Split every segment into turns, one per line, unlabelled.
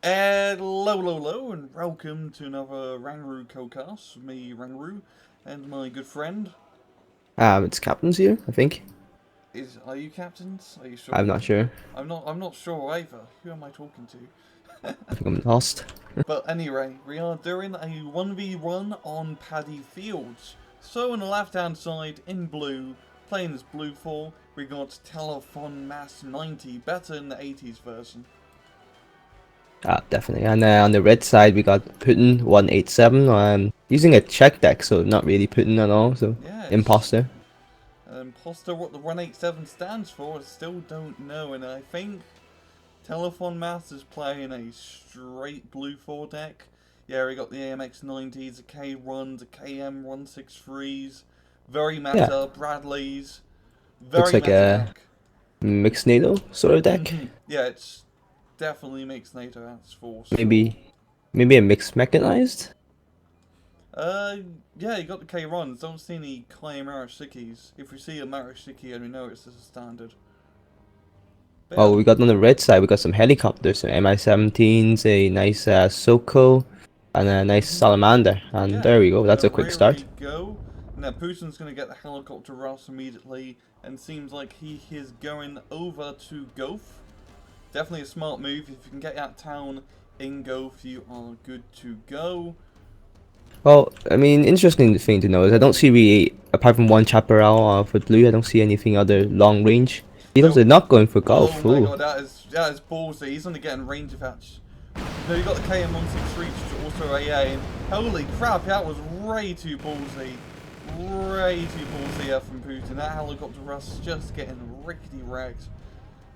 Hello, and welcome to another Rangru co-cast with me, Rangru, and my good friend.
It's Captins here, I think.
Are you Captins? Are you
I'm
sure?
not sure.
I'm not sure either. Who am I talking to?
I think I'm lost.
But anyway, we are doing a 1v1 on Paddy Fields. So on the left-hand side, in blue, playing as blue 4, we got Telfonmast'90, better in the 80s version.
Definitely. And on the red side, we got Putin187. Using a check deck, so not really Putin at all. So
Yeah, it's
imposter.
Imposter. What the 187 stands for, I still don't know, and I think Telfonmast' is playing a straight blue 4 deck. Yeah, we got the AMX90s, the K1s, the KM163s, very
Yeah,
meta, Bradleys,
looks
very
like
meta
a
deck.
mixed NATO sort of deck.
Yeah, it's definitely makes NATO, that's for sure.
Maybe a mixed mechanized.
Uh, yeah, you got the K1s, don't see any Clay Marashikis. If we see a Marashiki, and we know it's just a standard. But yeah,
Oh, we got on the red side, we got some helicopters, some Mi-17s, a nice Soko, and a nice salamander. And
yeah,
there we go. That's a quick
there we
start.
go. Now Putin's going to get the helicopter Ross immediately, and seems like he is going over to Goth. Definitely a smart move. If you can get out town in Goth, you are good to go.
Well, I mean, interesting thing to know is I don't see really, apart from one chaparral for blue, I don't see anything other long range. Beatles
Nope.
are not going for
Oh
golf.
my
Ooh.
god, that is ballsy. He's only getting range of that. No, you got the KM163, which is also AA, and holy crap, that was way too ballsy. Way too ballsy from Putin. That helicopter Russ just getting rickety wrecked.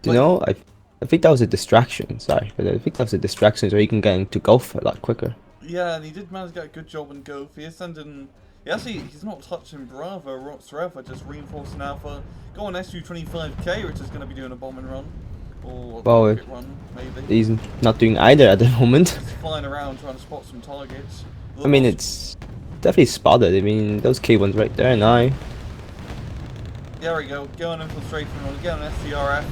Do you
Like,
know, I think that was a distraction, sorry, but I think that was a distraction so he can get into golf a lot quicker.
yeah, and he did manage to get a good job in Goth. He is sending. He's not touching Bravo whatsoever, just reinforcing Alpha. Go on SU-25K, which is going to be doing a bombing run. Or a
Well,
rocket run, maybe.
he's not doing either at the moment.
Just flying around trying to spot some targets.
I mean,
Lost.
it's definitely spotted. I mean, those K1s right there now.
There we go, going infiltration run, get an SCRF.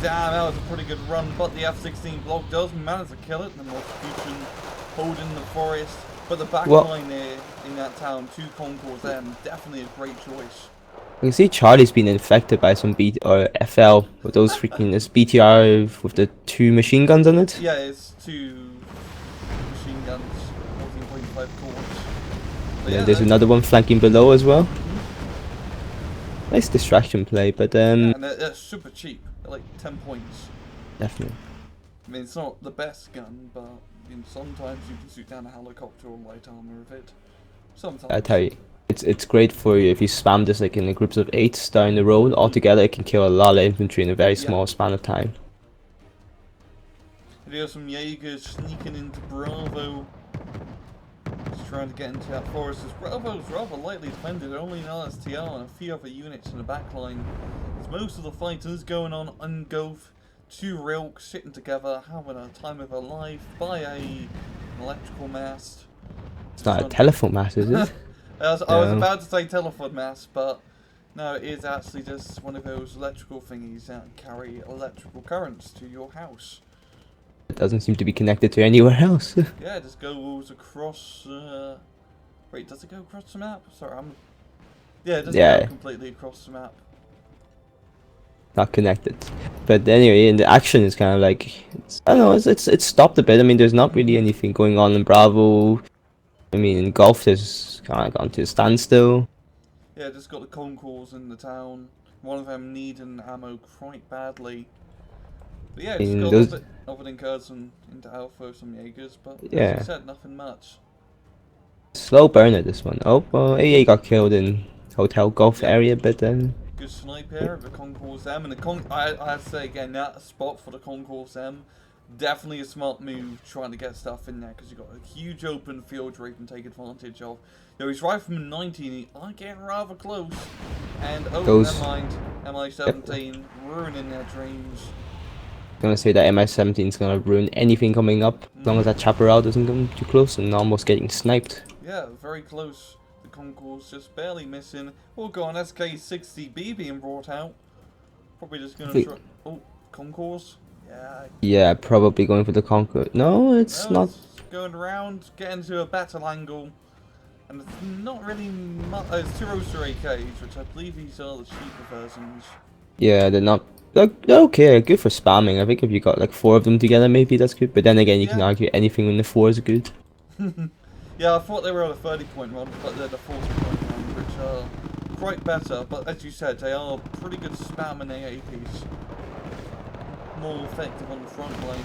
Damn, that was a pretty good run, but the F-16 block does manage to kill it. The Execution holding the forest, but the back
Well,
line there in that town, 2 Concourse M, definitely a great choice.
I can see Charlie's been infected by some B or FL with those freaking this BTR with the 2 machine guns on it.
Yeah, it's 2 machine guns, 14.5 cores. But
Yeah,
yeah,
there's
no.
another one flanking below as well.
Mm-hmm.
Nice distraction play, but
Yeah, and they're super cheap, they're like 10 points.
definitely.
I mean, it's not the best gun, but sometimes you can shoot down a helicopter or light armor with it.
I
Sometimes.
tell you, it's great for you if you spam this like in the groups of 8 down the road. Altogether, it can kill a lot of infantry in a very
Yeah.
small span of time.
There's some Jaegers sneaking into Bravo. Just trying to get into that forest. As Bravo's rather lightly defended, only an LSTR and a few other units in the back line. As most of the fighters going on Goth, 2 Rilks sitting together, having a time of their life by an electrical mast.
It's
Just
not a
trying
telephone mass, is it?
I was
No,
about to say telephone mast, but no, it is actually just one of those electrical thingies that carry electrical currents to your house.
it doesn't seem to be connected to anywhere else.
Yeah, it just goes across. Wait, does it go across the map? Sorry, I'm. Yeah, it doesn't go
Yeah,
completely across the map.
not connected. But anyway, in the action is kind of like I don't know. It's stopped a bit. I mean, there's not really anything going on in Bravo. I mean, in golf, there's kind of gone to a standstill.
Yeah, just got the concours in the town. One of them needing ammo quite badly. But yeah, just
In
got a little
those,
bit of an incursion into Alpha, some Jaegers, but as you
yeah,
said, nothing much.
slow burner this one. Oh, well, AA got killed in hotel golf
Yep.
area, but then
Good snipe here of the Concourse M, and I have to say again, that spot for the Concourse M, definitely a smart move trying to get stuff in there, because you've got a huge open field where you can take advantage of. Though he's right from 90, and he are getting rather close, and oh, never
those.
mind,
Yep,
MI-17 ruining their dreams.
gonna say that MI-17 is gonna ruin anything coming up as long as that chaparral doesn't come too close and almost getting sniped.
Yeah, very close. The Concourse just barely missing. We'll go on SK-60B being brought out. Probably just
I
gonna
think
try. Oh, Concourse. Yeah.
Yeah, probably going for the Conquer. No, it's
Well,
not.
it's going around, getting to a better angle. And it's not really it's two roaster AKs, which I believe these are the cheaper versions.
Yeah, they're not. They're okay, good for spamming. I think if you got like 4 of them together, maybe that's good. But then again, you can
Yeah.
argue anything when the 4 is good.
Yeah, I thought they were the 30-point ones, but they're the 40-point ones, which are quite better. But as you said, they are pretty good spamming AAPs. More effective on the front lines.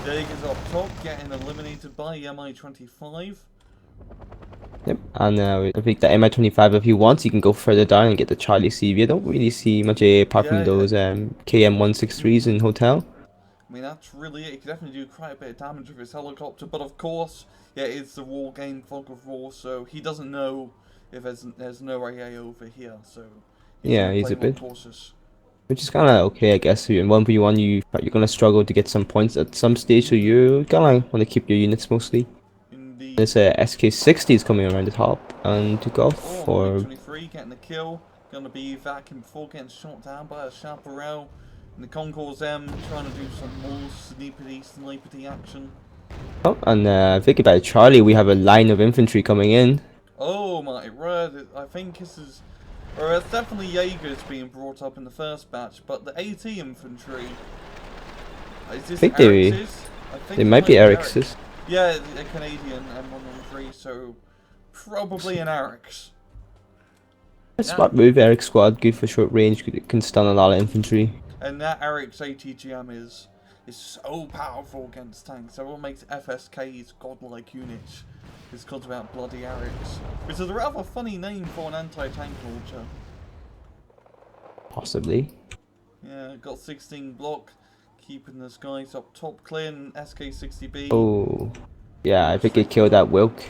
Jaeger's up top, getting eliminated by MI25.
Yep, and I think the MI25, if you want, you can go further down and get the Charlie CV. I don't really see much apart from
Yeah,
those KM163s in Hotel.
I mean, that's really it. He can definitely do quite a bit of damage with his helicopter, but of course, yeah, it's the Wargame Fog of War, so he doesn't know if there's no AA over here, so he's
Yeah,
going to
he's
play
a
more
bit,
cautious.
which is kind of okay, I guess. In 1v1, you're gonna struggle to get some points at some stage, so you kind of want to keep your units mostly.
Indeed.
This SK60 is coming around the top, and to go
Oh,
for
MiG-23 getting the kill. Gonna be vacuum before getting shot down by a Chaparral. And the Concourse M trying to do some more snippety action.
oh, and I think about Charlie, we have a line of infantry coming in.
Oh my word, I think this is... Or it's definitely Jaegers being brought up in the first batch, but the AT infantry... Is this
I think
Eric's? I think
they
it
might be Eric's.
Yeah, a Canadian M113, so probably an Eric's.
That's smart move, Eric squad, good for short range, can stun a lot of infantry.
And that Eric's ATGM is so powerful against tanks. So what makes FSK's godlike units is because about bloody Eric's, which is a rather funny name for an anti-tank launcher.
Possibly.
Yeah, got 16 block, keeping the guys up top clear, and SK60B.
Oh, yeah, I think he killed that Wilk.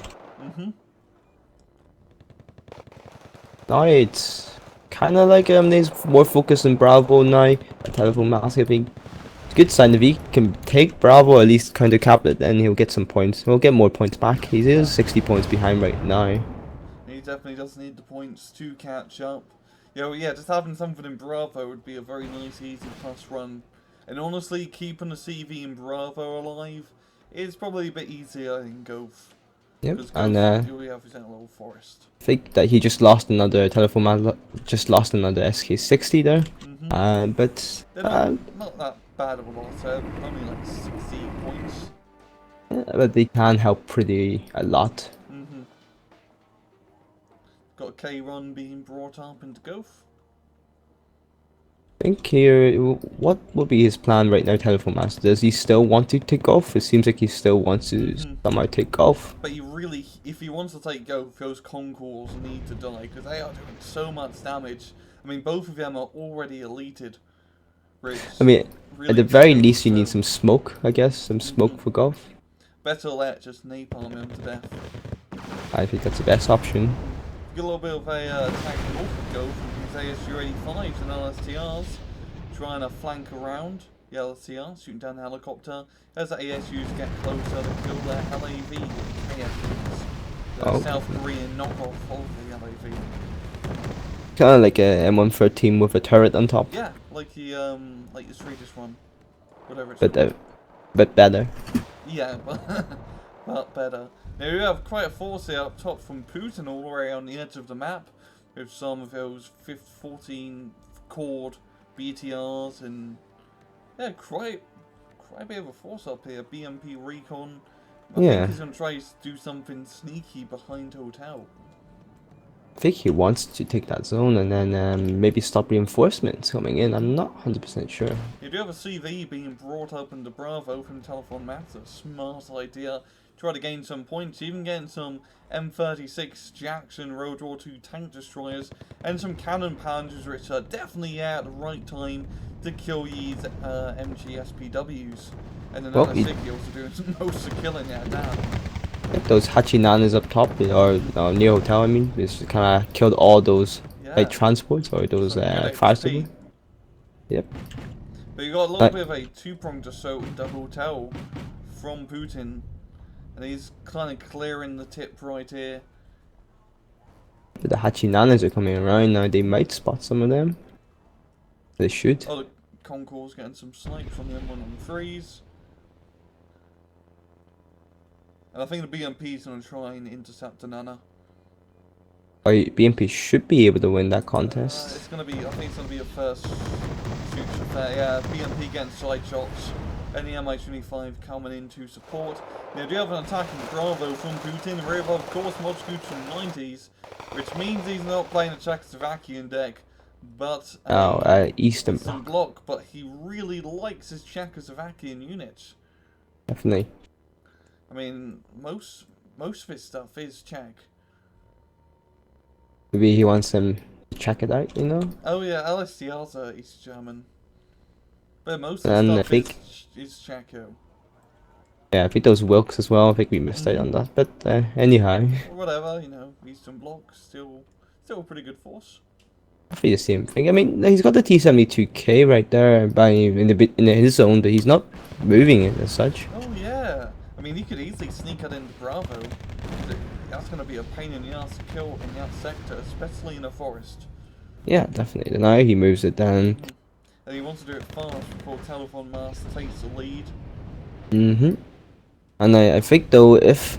Now it's kind of like there's more focus on Bravo now. A Telfonmast'90, I think. It's a good sign if he can take Bravo, at least counter cap it, then he'll get some points. He'll get more points back. He is 60 points behind right now.
He definitely does need the points to catch up. Yeah, well, yeah, just having something in Bravo would be a very nice, easy plus run. And honestly, keeping the CV in Bravo alive is probably a bit easier in Gulf.
Yep,
Because
and
we have his own little forest.
I think that he just lost another just lost another SK60 there. But
They're not that bad of a loss, only like 60 points.
yeah, but they can help a lot.
Got a K-Run being brought up into Gulf.
I think here, what will be his plan right now, Telfonmast'? Does he still want to take off? It seems like he still wants to somehow take off.
But he really, if he wants to take Gulf, those Concours need to die, because they are doing so much damage. I mean, both of them are already elated.
I mean,
really
at the very least, you need some smoke, I guess. Some smoke for golf.
Better let just napalm him to death.
I think that's the best option.
Get a little bit of a attack north of Gulf with these ASU-85s and LSTRs. Trying to flank around the LSTR, shooting down the helicopter. As the ASUs get closer, they kill their LAV ASUs. The South Korean knockoff of the LAV.
Kind of like a M113 with a turret on top.
Yeah, like the Swedish one. Whatever it's
but
called.
But better.
Yeah, but better. Now we have quite a force here up top from Putin all the way on the edge of the map, with some of those 14 chord BTRs and yeah, quite a bit of a force up here. BMP Recon. I think he's gonna try to do something sneaky behind Hotel.
I think he wants to take that zone and then maybe stop reinforcements coming in. I'm not 100% sure.
You do have a CV being brought up into Bravo from Telfonmast'90. A smart idea. Try to gain some points, even getting some M36 Jackson World War II tank destroyers and some cannon pounders, which are definitely at the right time to kill these MGSPWs. And then Nagasaki also doing most of the killing there now.
Those Hachinanas up top, or near Hotel, I mean, just kind of killed all those like transports or those fire support. Yep.
But you got a little bit of a two-pronged assault with the Hotel from Putin. And he's kind of clearing the tip right here.
The Hachinanas are coming around now. They might spot some of them. They should.
Oh, the Concourse getting some snipes from them on threes. And I think the BMP is going to try and intercept the Nana.
BMP should be able to win that
It's
contest.
going to be, I think it's going to be a first future fair. Yeah, BMP getting side shots. And the Mi-25 coming in to support. Now, do you have an attacking Bravo from Putin? Very well, of course, mod scooch from 90s. Which means he's not playing a Czechoslovakian deck. But
Eastern
Bloc. But he really likes his Czechoslovakian units.
Definitely.
I mean, most of his stuff is Czech.
Maybe he wants them to check it out, you know?
Oh yeah, LSTR's East German. But most of
And
the
I
stuff
think,
is Czecho.
yeah, I think those Wilks as well. I think we missed out on that. But anyhow.
Or whatever, you know, Eastern Bloc still a pretty good force.
I think the same thing. I mean, he's got the T-72K right there in his zone, but he's not moving it as such.
Oh yeah. I mean, he could easily sneak it into Bravo. That's going to be a pain in the ass to kill in that sector, especially in a forest.
Yeah, definitely. Now he moves it down.
And he wants to do it fast before Telfonmast' takes the lead.
And I think though, if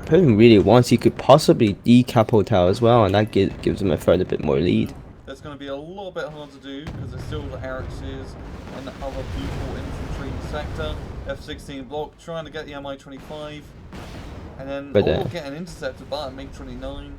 Putin really wants, he could possibly decap Hotel as well, and that gives him a further bit more lead.
That's going to be a little bit hard to do because there's still the Ericses and the other people infantry in the sector. F-16 Bloc trying to get the Mi-25, and then getting intercepted by a MiG-29.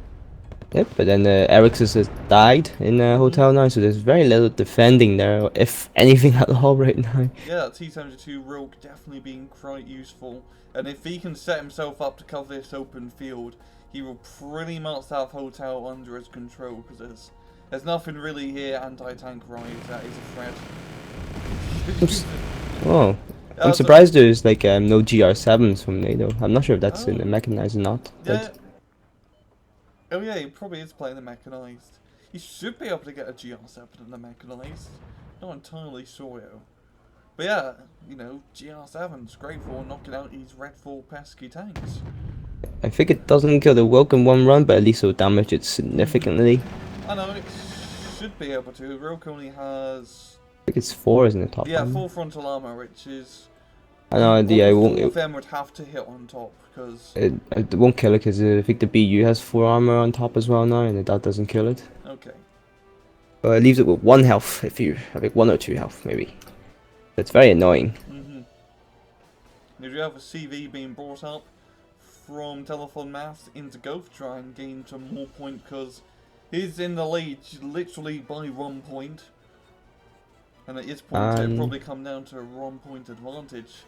Yep, but then the Ericses has died in Hotel now, so there's very little defending there, if anything at all right now.
Yeah, T-72 Rogue definitely being quite useful, and if he can set himself up to cover this open field, he will pretty much have Hotel under his control, because there's nothing really here anti-tank-wise that is a threat.
Oh, I'm surprised there's like no GR7s from NATO. I'm not sure if that's in the mechanized or not.
Yeah. Oh yeah, he probably is playing the mechanized. He should be able to get a GR7 in the mechanized. Not entirely sure though. But yeah, you know, GR7's great for knocking out these Redfall pesky tanks.
I think it doesn't kill the Wilk in one run, but at least it'll damage it significantly.
I know, it should be able to. Wilk only has...
I think it's 4, isn't it, top?
Yeah, 4 frontal armor, which is...
I know, I won't...
4 of them would have to hit on top, because...
It won't kill it, because I think the BU has 4 armor on top as well now, and that doesn't kill it.
Okay.
But it leaves it with 1 health, if you have like 1 or 2 health, maybe. It's very annoying.
If you have a CV being brought up from Telfonmast' into Go to try and gain some more point, because he's in the lead literally by 1 point. And at this point it'll probably come down to a 1 point advantage.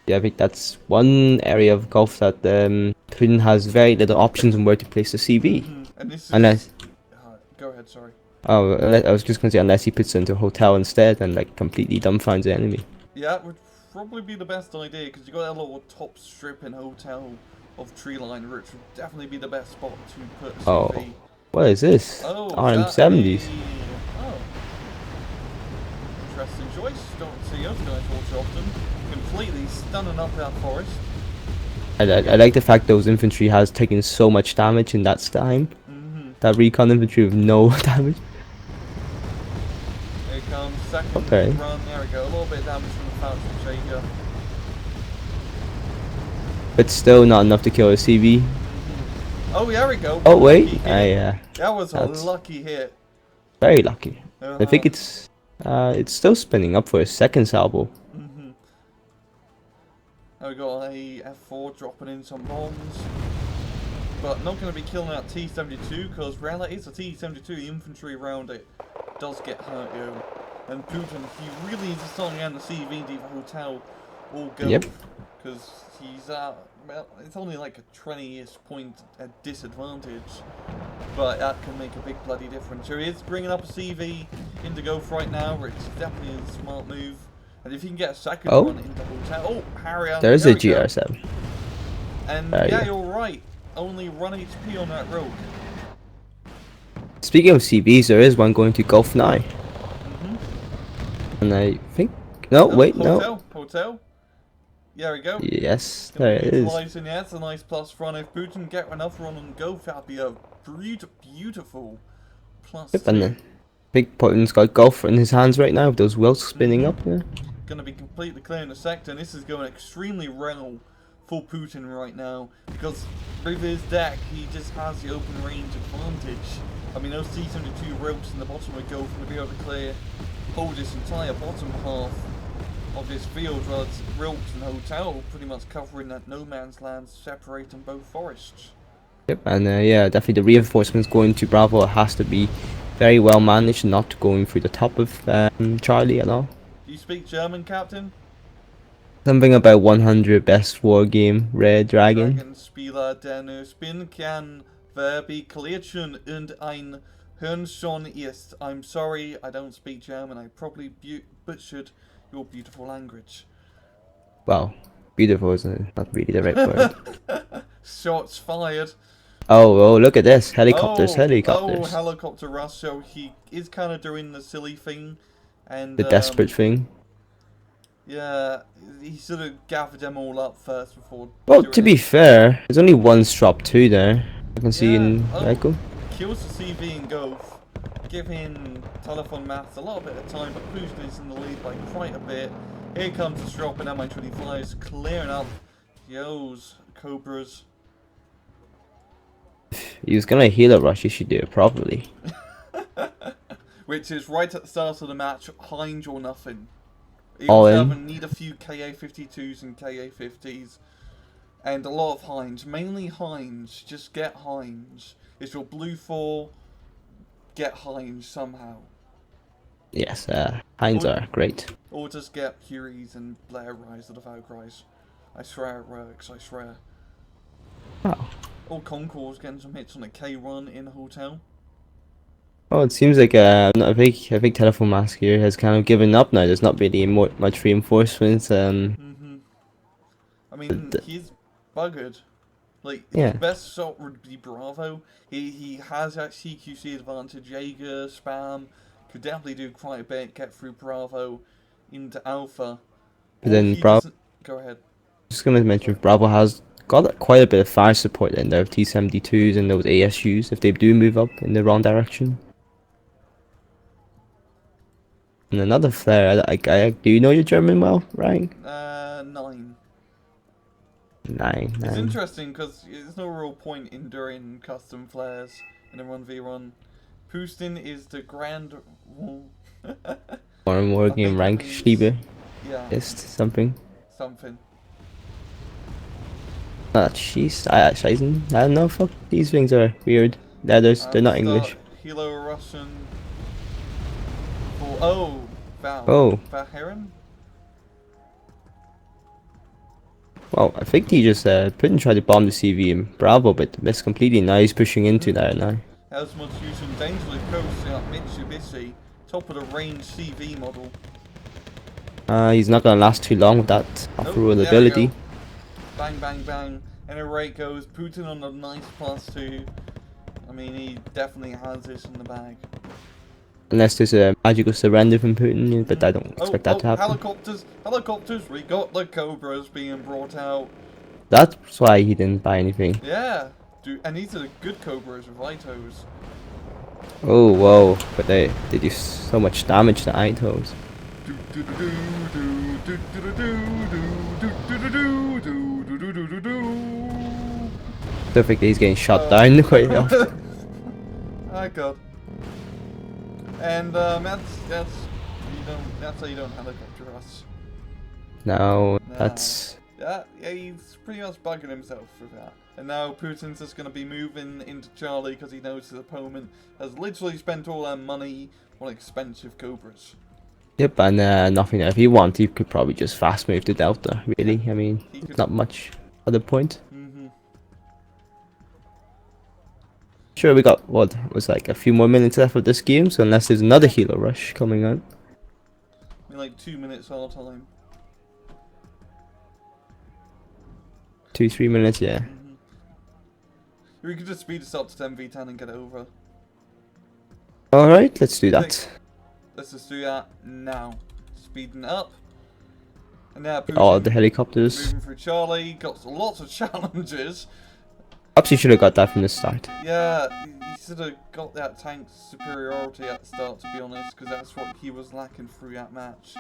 Yeah, I think that's one area of golf that Putin has very little options on where to place the CV.
And this is...
Unless...
go ahead, sorry.
Oh, I was just going to say, unless he puts it into a hotel instead and like completely dumbfounds the enemy.
Yeah, it would probably be the best idea, because you got that little top strip in hotel of tree line, which would definitely be the best spot to put CV.
Oh, what is this?
Oh,
RM70s.
Oh. Interesting choice. Don't see those guys all too often. Completely stunning up that forest.
I like the fact those infantry has taken so much damage in that time. That recon infantry with no damage.
Here comes second run. There we go. A little bit of damage from the Falcon Shaker.
But still not enough to kill a CV.
Oh, there we go.
Oh wait, that
was a lucky hit.
Very lucky. I think it's still spinning up for a second salvo.
We got a F4 dropping in some bombs, but not going to be killing that T-72, because reality is a T-72, the infantry around it does get hurt, yo. And Putin, he really needs to start getting the CVD for hotel or go, because he's well, it's only like a 20-ish point at disadvantage, but that can make a big bloody difference. So he is bringing up a CV into Golf right now, which is definitely a smart move. And if you can get a second one into hotel, Harrier,
there's a GR7.
And yeah, you're right. Only 1 HP on that rogue.
Speaking of CVs, there is one going to Golf now. And I think
Hotel. There we go.
Yes, there it is.
Yeah, it's a nice plus front. If Putin get enough run on Golf, that'd be a beautiful plus.
And think Putin's got golf in his hands right now with those wheels spinning up. Yeah.
Going to be completely clearing the sector, and this is going extremely well for Putin right now, because with his deck, he just has the open range advantage. I mean, those T-72 ropes in the bottom of Golf going to be able to clear, hold this entire bottom half of this field, while it's ropes and hotel pretty much covering that no man's land, separating both forests.
Yep, and yeah, definitely the reinforcements going to Bravo has to be very well managed, not going through the top of Charlie at all.
Do you speak German, Captain?
Something about 100 best Wargame Red Dragon.
Dragonspieler, der nur spielen kann, Verbe-Klärchen und ein Hirnschon ist. I'm sorry, I don't speak German. I probably butchered your beautiful language.
Well, beautiful is not really the right word.
Shots fired.
Oh, look at this. Helicopters.
Oh, helicopter rush. So he is kind of doing the silly thing. And
the desperate thing.
Yeah, he sort of gathered them all up first before.
Well, to be fair, there's only one strop 2 there. I can see in Echo.
Kills the CV and Golf, giving Telfonmast'90 a little bit of time, but Putin is in the lead by quite a bit. Here comes the strop and Mi-25s clearing up those Cobras.
He was gonna heal a rush, he should do it properly.
Which is right at the start of the match, Hinge or nothing. You
All
also
in.
need a few KA-52s and KA-50s. And a lot of Hinge. Mainly Hinge. Just get Hinge. It's your blue 4. Get Hinge somehow.
Yes, Hinds are great.
Or just get Curies and Blair Rise of the Valkyries. I swear it works, I swear.
Wow.
Or Concourse getting some hits on a K1 in the hotel.
Oh, it seems like I think Telfonmast' here has kind of given up now. There's not really much reinforcements.
I mean, he's buggered. Like,
yeah.
His best shot would be Bravo. He has that CQC advantage. Jaeger, Spam, could definitely do quite a bit, get through Bravo into Alpha.
But then Bravo...
Go ahead.
Just going to mention, Bravo has got quite a bit of fire support in there, T-72s and those ASUs, if they do move up in the wrong direction. And another flare, do you know your German well, Ryan?
9.
9.
It's interesting because there's no real point in doing custom flares in a 1v1. Putin is the grand...
Or more game rank, Schliebe.
Yeah.
Ist something.
Something.
Jeez, I don't know, fuck, these things are weird. They're not English.
Hilo Russian... Oh, Val.
Oh.
Valheron?
Well, I think he just Putin tried to bomb the CV in Bravo, but missed completely. Now he's pushing into there now.
Elsmont using dangerously close out Mitsubishi, top of the range CV model.
He's not gonna last too long with that off-road ability.
Bang, bang, bang. And away it goes. Putin on the nice +2. I mean, he definitely has this in the bag.
Unless there's a magical surrender from Putin, but I don't expect that to happen.
Helicopters, we got the Cobras being brought out.
That's why he didn't buy anything.
Yeah, dude, and these are the good Cobras with Itos.
Oh, whoa, but they do so much damage to Itos. Don't think he's getting shot down quite often.
My God. And that's how you don't helicopter us.
No, that's...
Yeah, he's pretty much bugging himself with that. And now Putin's just going to be moving into Charlie because he knows his opponent has literally spent all their money on expensive Cobras.
Yep, and nothing. If he wanted, he could probably just fast move to Delta, really. I mean, not much other point. Sure, we got, what, was like a few more minutes left of this game, so unless there's another Hilo Rush coming out.
I mean, like 2 minutes all time.
2-3 minutes, yeah.
We could just speed this up to 10v10 and get it over.
Alright, let's do that.
Let's just do that now. Speeding up. And now
Oh, the helicopters.
Moving through Charlie, got lots of challenges.
Perhaps he should have got that from the start.
Yeah, he should have got that tank superiority at the start, to be honest, because that's what he was lacking through that match.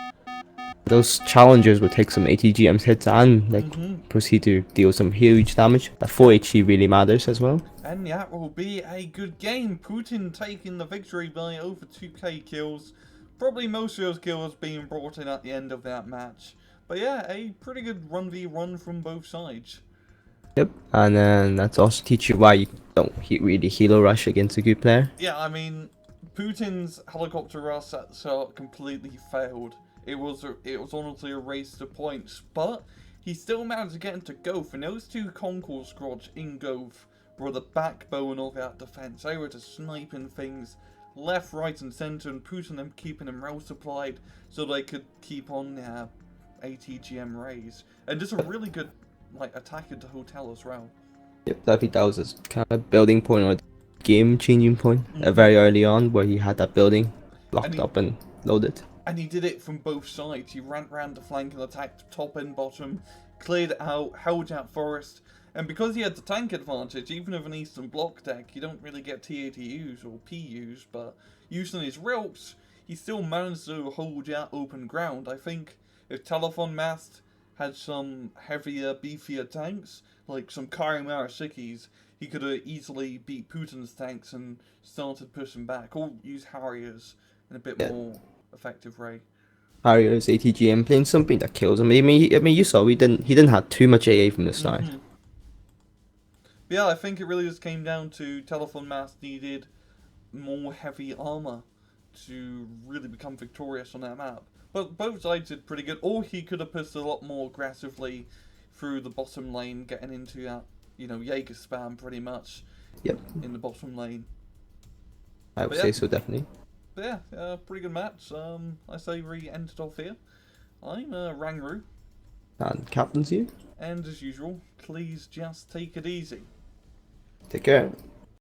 Those challengers would take some ATGMs hits and like proceed to deal some huge damage. That 4 HG really matters as well.
And that will be a good game. Putin taking the victory by over 2k kills. Probably most of those kills being brought in at the end of that match. But yeah, a pretty good 1v1 from both sides.
Yep, and then that's also teach you why you don't really helo rush against a good player.
Yeah, I mean, Putin's helicopter rush at the start completely failed. It was honestly a race to points, but he still managed to get into Gove, and those two Concord squads in Gove were the backbone of that defense. They were just sniping things left, right, and center, and Putin them keeping them well supplied so they could keep on their ATGM raise, and just a really good like attack into hotel as well.
Yep, I think that was his kind of building point or game changing point very early on, where he had that building locked up and loaded.
And he did it from both sides. He ran round the flank and attacked top and bottom, cleared it out, held out forest, and because he had the tank advantage, even with an Eastern Bloc deck, you don't really get TATUs or PUs, but using his rilks, he still managed to hold out open ground. I think if Telfonmast' had some heavier, beefier tanks, like some Karim Arasikis, he could have easily beat Putin's tanks and started pushing back, or use Harriers in a bit more effective way.
Harriers, ATGM playing something that kills him. I mean, you saw he didn't have too much AA from the start.
But yeah, I think it really just came down to Telfonmast' needed more heavy armor to really become victorious on that map. But both sides did pretty good. Or he could have pushed a lot more aggressively through the bottom lane, getting into that, Jaeger spam pretty much.
Yep.
In the bottom lane.
I would say so, definitely.
But yeah, pretty good match. I say we ended off here. I'm Rangru.
And Captins here.
And as usual, please just take it easy.
Take care.